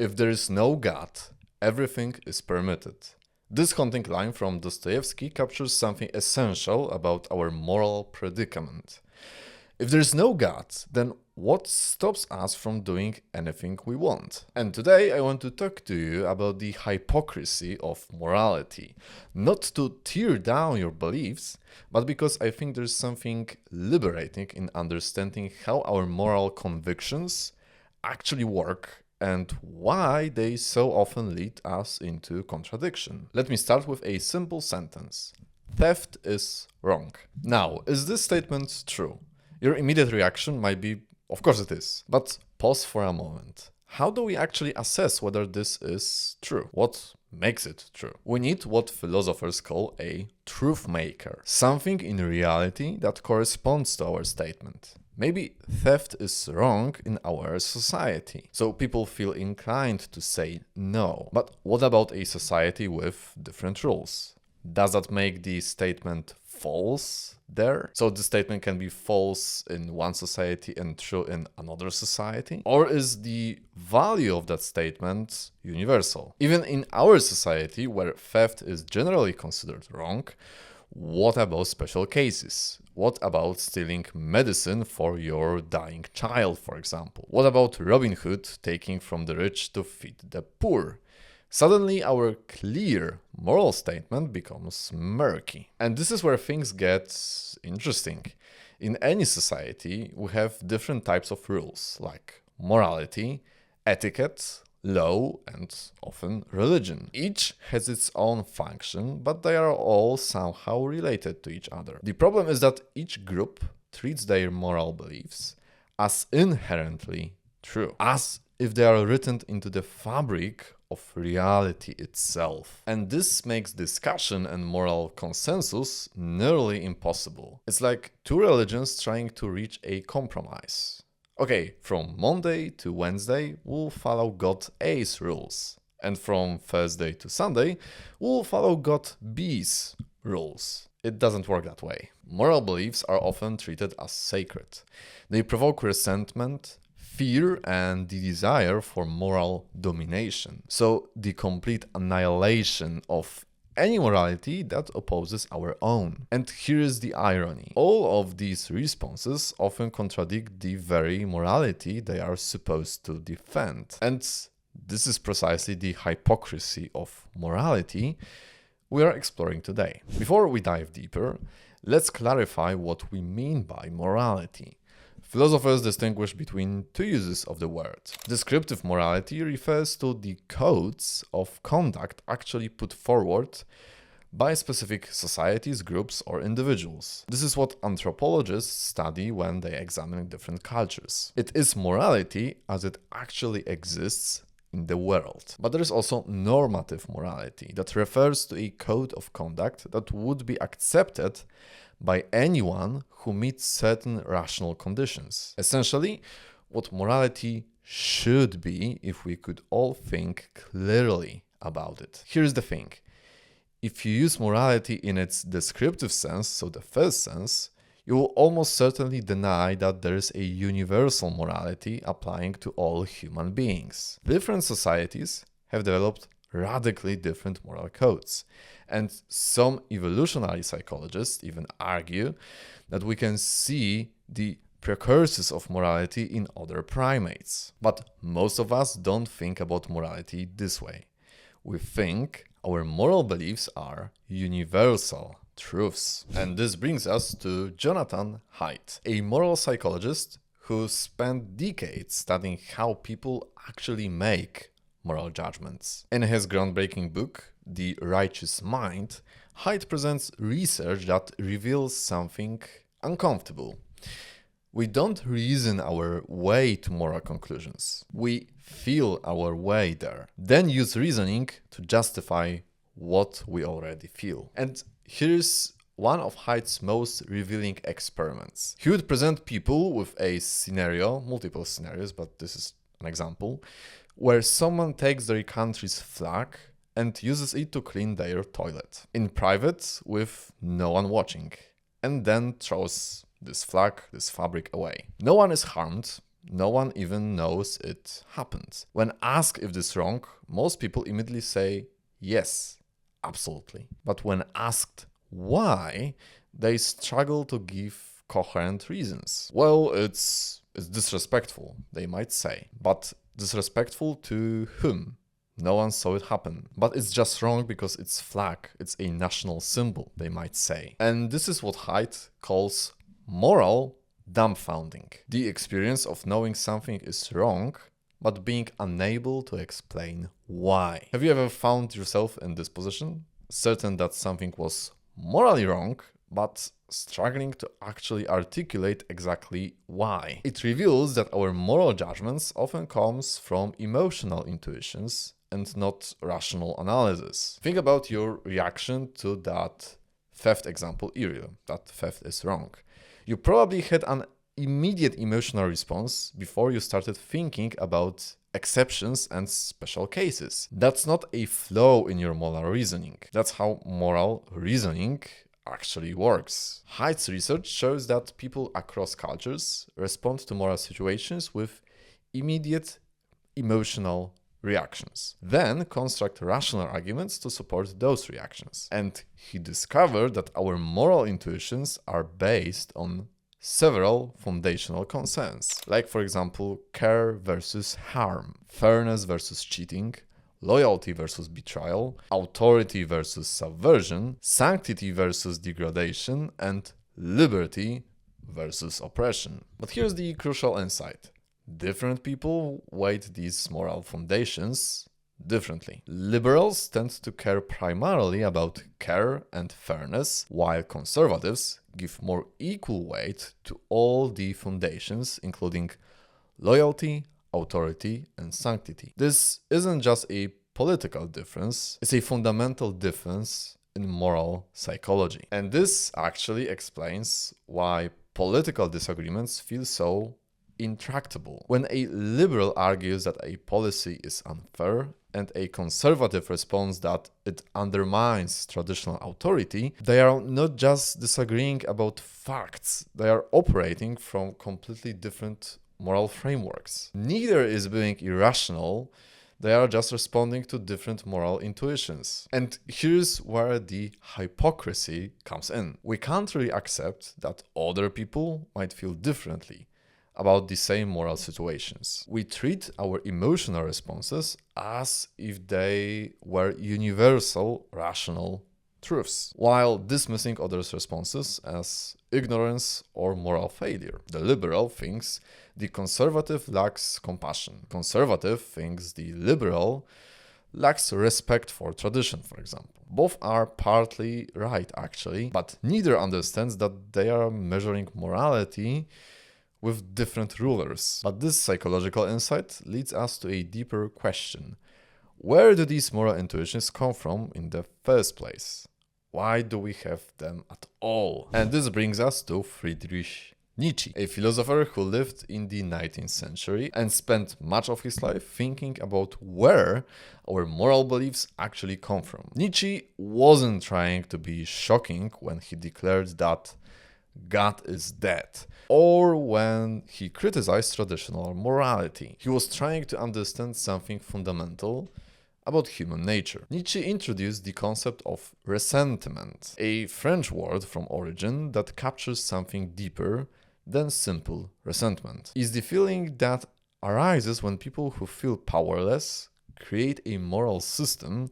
if there is no God, everything is permitted. This haunting line from Dostoevsky captures something essential about our moral predicament. If there is no God, then what stops us from doing anything we want? And today I want to talk to you about the hypocrisy of morality. Not to tear down your beliefs, but because I think there's something liberating in understanding how our moral convictions actually work and why they so often lead us into contradiction. Let me start with a simple sentence. Theft is wrong. Now, is this statement true? Your immediate reaction might be, of course it is. But pause for a moment. How do we actually assess whether this is true? What makes it true? We need what philosophers call a truth maker. Something in reality that corresponds to our statement. Maybe theft is wrong in our society, so people feel inclined to say no. But what about a society with different rules? Does that make the statement false there? So the statement can be false in one society and true in another society? Or is the value of that statement universal? Even in our society, where theft is generally considered wrong, what about special cases? What about stealing medicine for your dying child, for example? What about Robin Hood taking from the rich to feed the poor? Suddenly, our clear moral statement becomes murky. And this is where things get interesting. In any society, we have different types of rules, like morality, etiquette, law, and often religion. Each has its own function, but they are all somehow related to each other. The problem is that each group treats their moral beliefs as inherently true, as if they are written into the fabric of reality itself. And this makes discussion and moral consensus nearly impossible. It's like two religions trying to reach a compromise. Okay, from Monday to Wednesday, we'll follow God A's rules. And from Thursday to Sunday, we'll follow God B's rules. It doesn't work that way. Moral beliefs are often treated as sacred. They provoke resentment, fear, and the desire for moral domination. So the complete annihilation of any morality that opposes our own. And here is the irony. All of these responses often contradict the very morality they are supposed to defend. And this is precisely the hypocrisy of morality we are exploring today. Before we dive deeper, let's clarify what we mean by morality. Philosophers distinguish between two uses of the word. Descriptive morality refers to the codes of conduct actually put forward by specific societies, groups, or individuals. This is what anthropologists study when they examine different cultures. It is morality as it actually exists in the world. But there is also normative morality that refers to a code of conduct that would be accepted by anyone who meets certain rational conditions. Essentially, what morality should be if we could all think clearly about it. Here's the thing. If you use morality in its descriptive sense, so the first sense, you will almost certainly deny that there is a universal morality applying to all human beings. Different societies have developed radically different moral codes. And some evolutionary psychologists even argue that we can see the precursors of morality in other primates. But most of us don't think about morality this way. We think our moral beliefs are universal truths. And this brings us to Jonathan Haidt, a moral psychologist who spent decades studying how people actually make moral judgments. In his groundbreaking book, The Righteous Mind, Haidt presents research that reveals something uncomfortable. We don't reason our way to moral conclusions. We feel our way there, then use reasoning to justify what we already feel. And here's one of Haidt's most revealing experiments. He would present people with a scenario, multiple scenarios, but this is an example, where someone takes their country's flag and uses it to clean their toilet in private with no one watching, and then throws this flag, this fabric away. No one is harmed, no one even knows it happened. When asked if this is wrong, most people immediately say yes, absolutely. But when asked why, they struggle to give coherent reasons. Well, it's disrespectful, they might say. But disrespectful to whom? No one saw it happen. But it's just wrong because it's flag, it's a national symbol, they might say. And this is what Haidt calls moral dumbfounding. The experience of knowing something is wrong, but being unable to explain why. Have you ever found yourself in this position? Certain that something was morally wrong, but struggling to actually articulate exactly why. It reveals that our moral judgments often comes from emotional intuitions and not rational analysis. Think about your reaction to that theft example earlier, that theft is wrong. You probably had an immediate emotional response before you started thinking about exceptions and special cases. That's not a flaw in your moral reasoning. That's how moral reasoning actually works. Haidt's research shows that people across cultures respond to moral situations with immediate emotional reactions, then construct rational arguments to support those reactions. And he discovered that our moral intuitions are based on several foundational concerns, like for example, care versus harm, fairness versus cheating, loyalty versus betrayal, authority versus subversion, sanctity versus degradation, and liberty versus oppression. But here's the crucial insight. Different people weight these moral foundations differently. Liberals tend to care primarily about care and fairness, while conservatives give more equal weight to all the foundations, including loyalty, authority, and sanctity. This isn't just a political difference, it's a fundamental difference in moral psychology. And this actually explains why political disagreements feel so intractable. When a liberal argues that a policy is unfair and a conservative responds that it undermines traditional authority, they are not just disagreeing about facts, they are operating from completely different moral frameworks. Neither is being irrational, they are just responding to different moral intuitions. And here's where the hypocrisy comes in. We can't really accept that other people might feel differently about the same moral situations. We treat our emotional responses as if they were universal, rational truths, while dismissing others' responses as ignorance or moral failure. The liberal thinks the conservative lacks compassion. Conservative thinks the liberal lacks respect for tradition, for example. Both are partly right, actually, but neither understands that they are measuring morality with different rulers. But this psychological insight leads us to a deeper question. Where do these moral intuitions come from in the first place? Why do we have them at all? And this brings us to Friedrich Nietzsche, a philosopher who lived in the 19th century and spent much of his life thinking about where our moral beliefs actually come from. Nietzsche wasn't trying to be shocking when he declared that God is dead, or when he criticized traditional morality. He was trying to understand something fundamental about human nature. Nietzsche introduced the concept of ressentiment, a French word from origin that captures something deeper than simple resentment. It's the feeling that arises when people who feel powerless create a moral system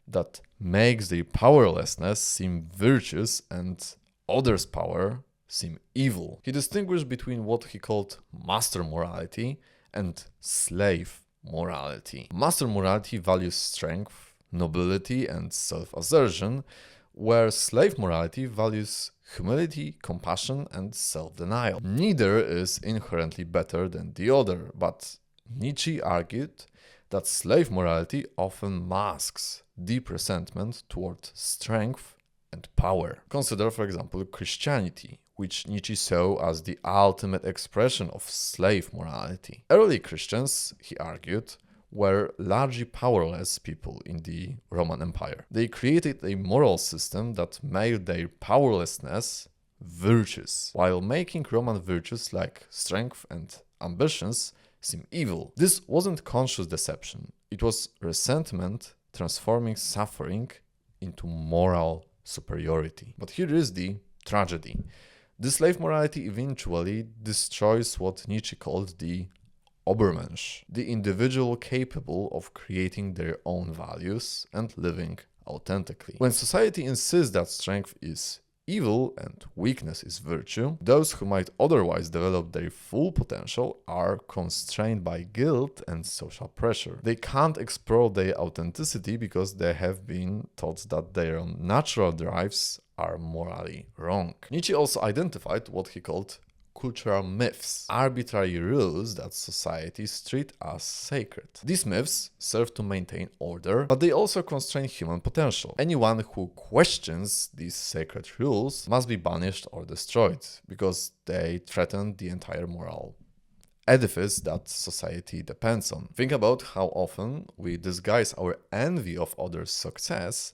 that makes their powerlessness seem virtuous and others' power seem evil. He distinguished between what he called master morality and slave morality. Master morality values strength, nobility, and self-assertion, where slave morality values humility, compassion, and self-denial. Neither is inherently better than the other, but Nietzsche argued that slave morality often masks deep resentment toward strength and power. Consider, for example, Christianity, which Nietzsche saw as the ultimate expression of slave morality. Early Christians, he argued, were largely powerless people in the Roman Empire. They created a moral system that made their powerlessness virtues, while making Roman virtues like strength and ambitions seem evil. This wasn't conscious deception. It was resentment transforming suffering into moral superiority. But here is the tragedy. The slave morality eventually destroys what Nietzsche called the Obermensch, the individual capable of creating their own values and living authentically. When society insists that strength is evil and weakness is virtue, those who might otherwise develop their full potential are constrained by guilt and social pressure. They can't explore their authenticity because they have been taught that their natural drives are morally wrong. Nietzsche also identified what he called cultural myths, arbitrary rules that societies treat as sacred. These myths serve to maintain order, but they also constrain human potential. Anyone who questions these sacred rules must be banished or destroyed, because they threaten the entire moral edifice that society depends on. Think about how often we disguise our envy of others' success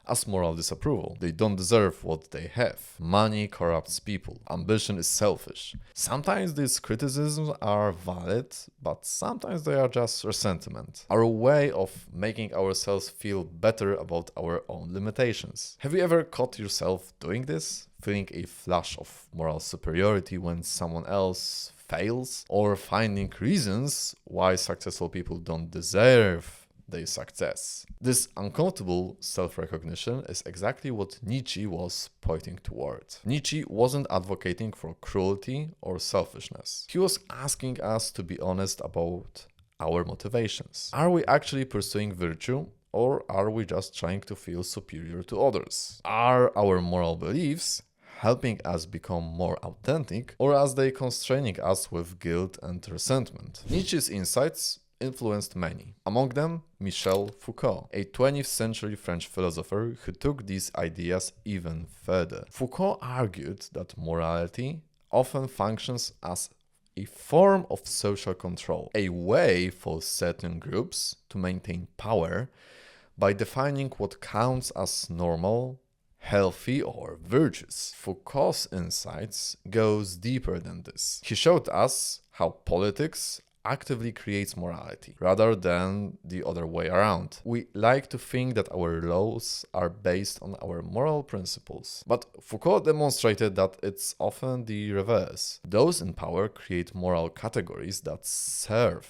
as moral disapproval. They don't deserve what they have. Money corrupts people. Ambition is selfish. Sometimes these criticisms are valid, but sometimes they are just resentment. Our way of making ourselves feel better about our own limitations. Have you ever caught yourself doing this? Feeling a flash of moral superiority when someone else fails? Or finding reasons why successful people don't deserve their success. This uncomfortable self-recognition is exactly what Nietzsche was pointing toward. Nietzsche wasn't advocating for cruelty or selfishness. He was asking us to be honest about our motivations. Are we actually pursuing virtue, or are we just trying to feel superior to others? Are our moral beliefs helping us become more authentic, or are they constraining us with guilt and resentment? Nietzsche's insights influenced many, among them Michel Foucault, a 20th century French philosopher who took these ideas even further. Foucault argued that morality often functions as a form of social control, a way for certain groups to maintain power by defining what counts as normal, healthy, or virtuous. Foucault's insights goes deeper than this. He showed us how politics actively creates morality, rather than the other way around. We like to think that our laws are based on our moral principles, but Foucault demonstrated that it's often the reverse. Those in power create moral categories that serve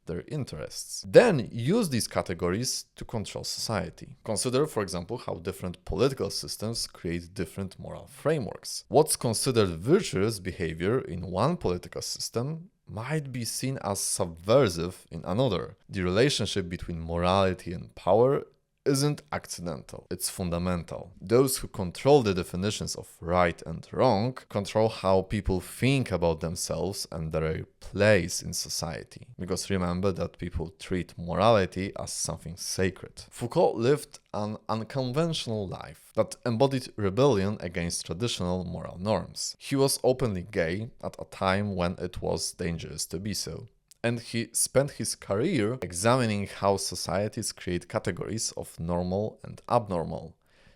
their interests, then use these categories to control society. Consider, for example, how different political systems create different moral frameworks. What's considered virtuous behavior in one political system might be seen as subversive in another. The relationship between morality and power isn't accidental, it's fundamental. Those who control the definitions of right and wrong control how people think about themselves and their place in society. Because remember that people treat morality as something sacred. Foucault lived an unconventional life that embodied rebellion against traditional moral norms. He was openly gay at a time when it was dangerous to be so. And he spent his career examining how societies create categories of normal and abnormal,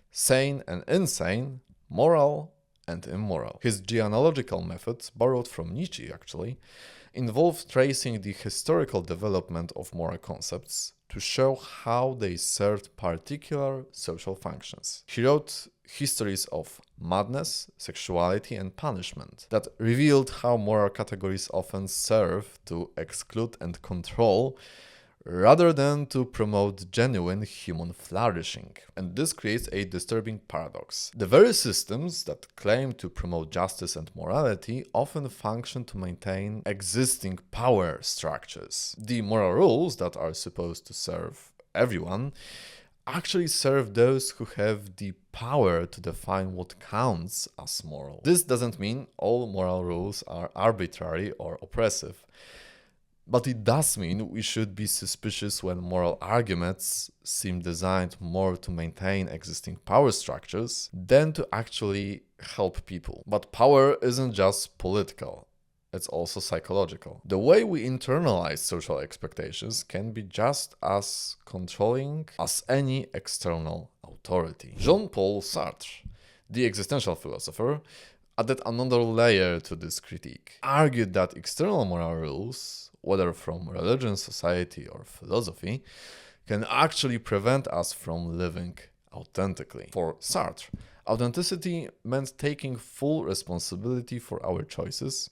sane and insane, moral and immoral. His genealogical methods, borrowed from Nietzsche actually, involved tracing the historical development of moral concepts to show how they served particular social functions. He wrote histories of madness, sexuality, and punishment that revealed how moral categories often serve to exclude and control rather than to promote genuine human flourishing. And this creates a disturbing paradox. The very systems that claim to promote justice and morality often function to maintain existing power structures. The moral rules that are supposed to serve everyone actually serve those who have the power to define what counts as moral. This doesn't mean all moral rules are arbitrary or oppressive, but it does mean we should be suspicious when moral arguments seem designed more to maintain existing power structures than to actually help people. But power isn't just political. It's also psychological. The way we internalize social expectations can be just as controlling as any external authority. Jean-Paul Sartre, the existential philosopher, added another layer to this critique, argued that external moral rules, whether from religion, society, or philosophy, can actually prevent us from living authentically. For Sartre, authenticity meant taking full responsibility for our choices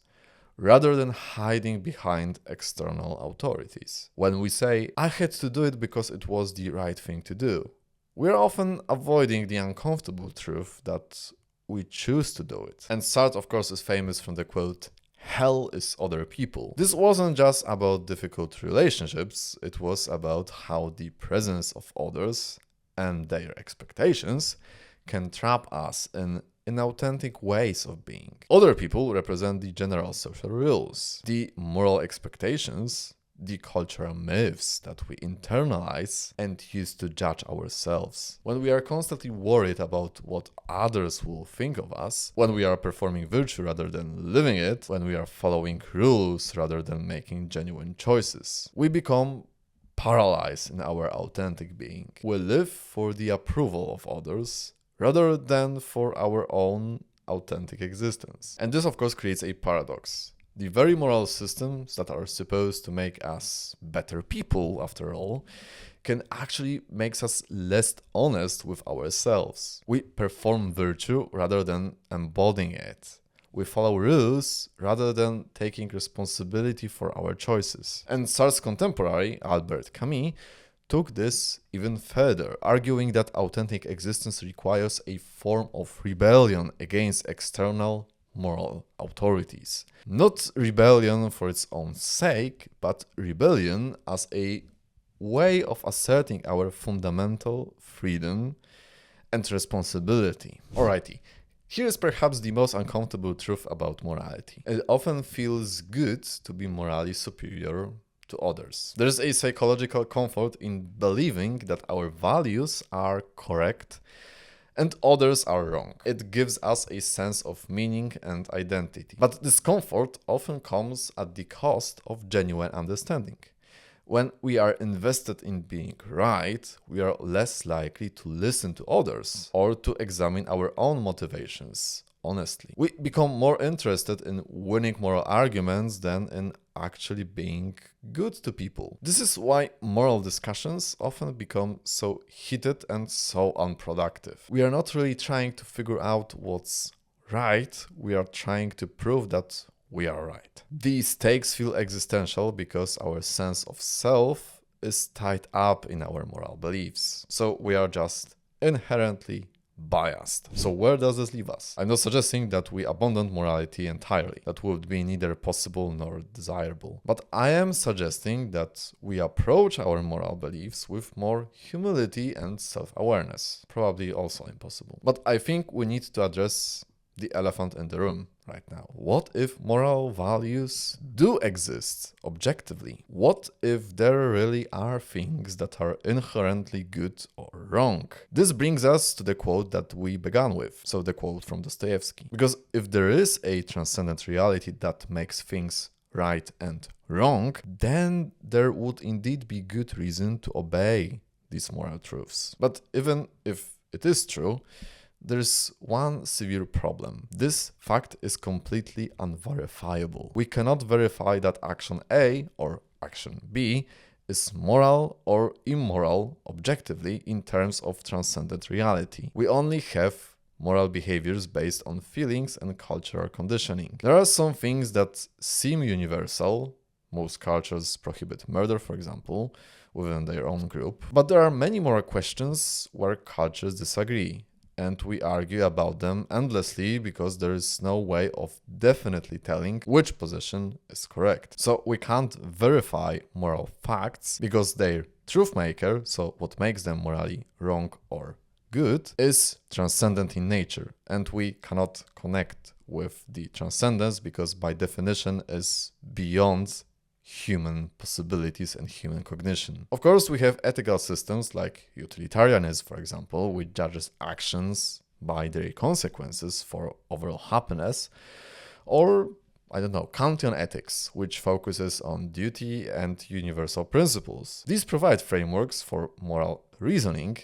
rather than hiding behind external authorities. When we say, I had to do it because it was the right thing to do, we're often avoiding the uncomfortable truth that we choose to do it. And Sartre, of course, is famous from the quote, "Hell is other people." This wasn't just about difficult relationships, it was about how the presence of others and their expectations can trap us in inauthentic ways of being. Other people represent the general social rules, the moral expectations, the cultural myths that we internalize and use to judge ourselves. When we are constantly worried about what others will think of us, when we are performing virtue rather than living it, when we are following rules rather than making genuine choices, we become paralyzed in our authentic being. We live for the approval of others rather than for our own authentic existence. And this, of course, creates a paradox. The very moral systems that are supposed to make us better people, after all, can actually make us less honest with ourselves. We perform virtue rather than embodying it. We follow rules rather than taking responsibility for our choices. And Sartre's contemporary, Albert Camus, took this even further, arguing that authentic existence requires a form of rebellion against external moral authorities. Not rebellion for its own sake, but rebellion as a way of asserting our fundamental freedom and responsibility. Alrighty, here is perhaps the most uncomfortable truth about morality. It often feels good to be morally superior to others. There is a psychological comfort in believing that our values are correct and others are wrong. It gives us a sense of meaning and identity. But this comfort often comes at the cost of genuine understanding. When we are invested in being right, we are less likely to listen to others or to examine our own motivations honestly. We become more interested in winning moral arguments than in actually being good to people. This is why moral discussions often become so heated and so unproductive. We are not really trying to figure out what's right, we are trying to prove that we are right. These stakes feel existential because our sense of self is tied up in our moral beliefs. So we are just inherently biased. So where does this leave us? I'm not suggesting that we abandon morality entirely. That would be neither possible nor desirable. But I am suggesting that we approach our moral beliefs with more humility and self-awareness. Probably also impossible. But I think we need to address the elephant in the room right now. What if moral values do exist objectively? What if there really are things that are inherently good or wrong? This brings us to the quote that we began with, so the quote from Dostoevsky. Because if there is a transcendent reality that makes things right and wrong, then there would indeed be good reason to obey these moral truths. But even if it is true, there's one severe problem. This fact is completely unverifiable. We cannot verify that action A or action B is moral or immoral objectively in terms of transcendent reality. We only have moral behaviors based on feelings and cultural conditioning. There are some things that seem universal. Most cultures prohibit murder, for example, within their own group. But there are many more questions where cultures disagree. And we argue about them endlessly because there is no way of definitely telling which position is correct. So we can't verify moral facts because their truth maker, so what makes them morally wrong or good, is transcendent in nature. And we cannot connect with the transcendence because by definition is beyond human possibilities and human cognition. Of course, we have ethical systems like utilitarianism, for example, which judges actions by their consequences for overall happiness, or, Kantian ethics, which focuses on duty and universal principles. These provide frameworks for moral reasoning,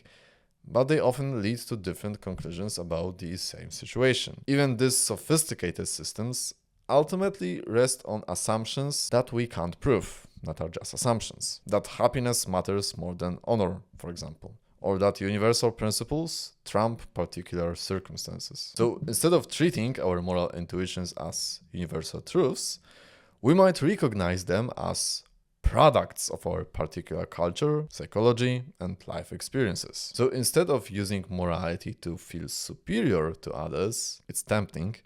but they often lead to different conclusions about the same situation. Even these sophisticated systems ultimately rest on assumptions that we can't prove, that are just assumptions. That happiness matters more than honor, for example, or that universal principles trump particular circumstances. So instead of treating our moral intuitions as universal truths, we might recognize them as products of our particular culture, psychology, and life experiences. So instead of using morality to feel superior to others, it's tempting,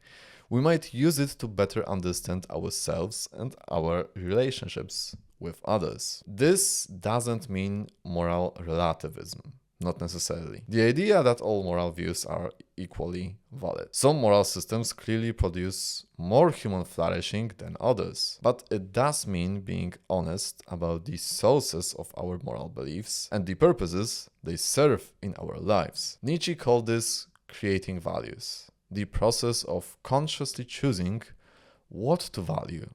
we might use it to better understand ourselves and our relationships with others. This doesn't mean moral relativism. Not necessarily. The idea that all moral views are equally valid. Some moral systems clearly produce more human flourishing than others, but it does mean being honest about the sources of our moral beliefs and the purposes they serve in our lives. Nietzsche called this creating values, the process of consciously choosing what to value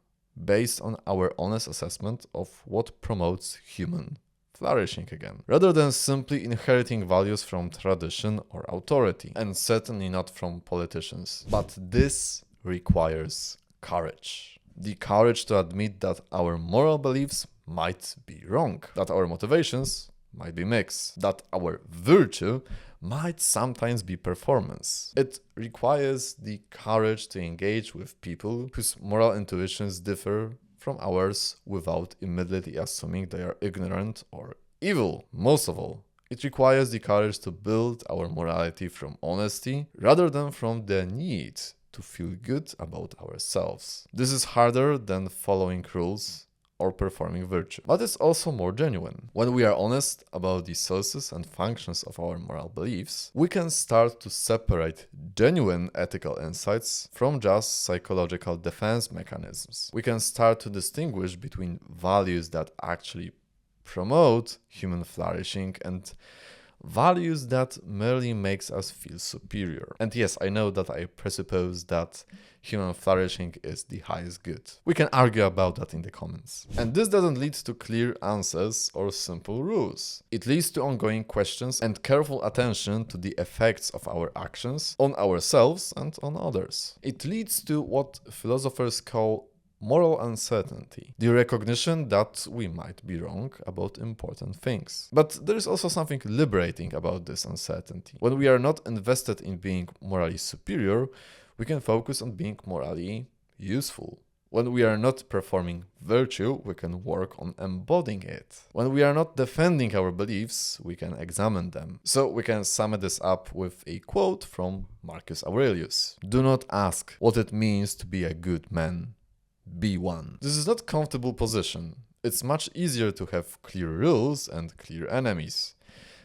based on our honest assessment of what promotes human flourishing again, rather than simply inheriting values from tradition or authority, and certainly not from politicians. But this requires courage. The courage to admit that our moral beliefs might be wrong, that our motivations might be mixed, that our virtue might sometimes be performance. It requires the courage to engage with people whose moral intuitions differ from ours without immediately assuming they are ignorant or evil. Most of all, it requires the courage to build our morality from honesty rather than from the need to feel good about ourselves. This is harder than following rules or performing virtue, but it's also more genuine. When we are honest about the sources and functions of our moral beliefs, we can start to separate genuine ethical insights from just psychological defense mechanisms. We can start to distinguish between values that actually promote human flourishing and values that merely makes us feel superior. And yes, I know that I presuppose that human flourishing is the highest good. We can argue about that in the comments. And this doesn't lead to clear answers or simple rules. It leads to ongoing questions and careful attention to the effects of our actions on ourselves and on others. It leads to what philosophers call moral uncertainty, the recognition that we might be wrong about important things. But there is also something liberating about this uncertainty. When we are not invested in being morally superior, we can focus on being morally useful. When we are not performing virtue, we can work on embodying it. When we are not defending our beliefs, we can examine them. So we can sum this up with a quote from Marcus Aurelius. "Do not ask what it means to be a good man. Be one." This is not a comfortable position. It's much easier to have clear rules and clear enemies.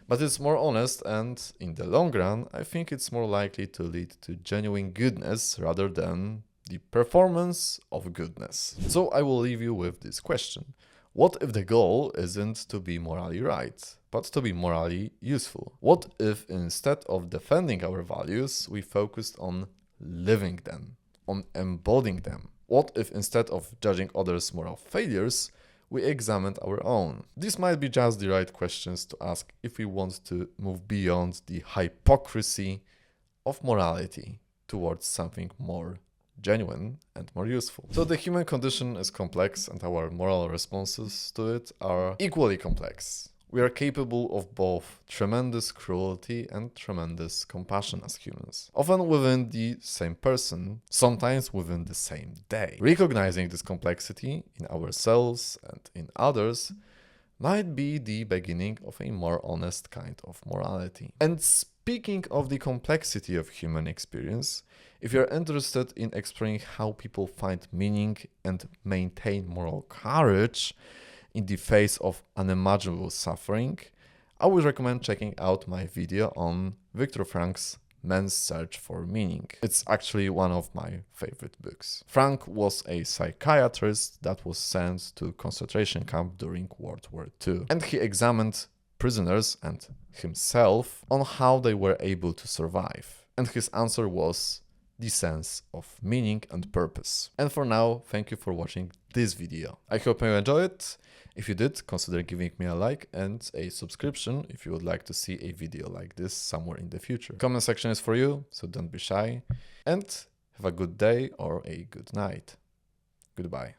But it's more honest and, in the long run, I think it's more likely to lead to genuine goodness rather than the performance of goodness. So I will leave you with this question. What if the goal isn't to be morally right, but to be morally useful? What if instead of defending our values, we focused on living them, on embodying them? What if instead of judging others' moral failures, we examined our own? These might be just the right questions to ask if we want to move beyond the hypocrisy of morality towards something more genuine and more useful. So the human condition is complex and our moral responses to it are equally complex. We are capable of both tremendous cruelty and tremendous compassion as humans, often within the same person, sometimes within the same day. Recognizing this complexity in ourselves and in others might be the beginning of a more honest kind of morality. And speaking of the complexity of human experience, if you're interested in exploring how people find meaning and maintain moral courage in the face of unimaginable suffering, I would recommend checking out my video on Viktor Frankl's Man's Search for Meaning. It's actually one of my favorite books. Frank was a psychiatrist that was sent to a concentration camp during World War II, and he examined prisoners and himself on how they were able to survive. And his answer was the sense of meaning and purpose. And for now, thank you for watching this video. I hope you enjoyed it. If you did, consider giving me a like and a subscription if you would like to see a video like this somewhere in the future. Comment section is for you, so don't be shy. And have a good day or a good night. Goodbye.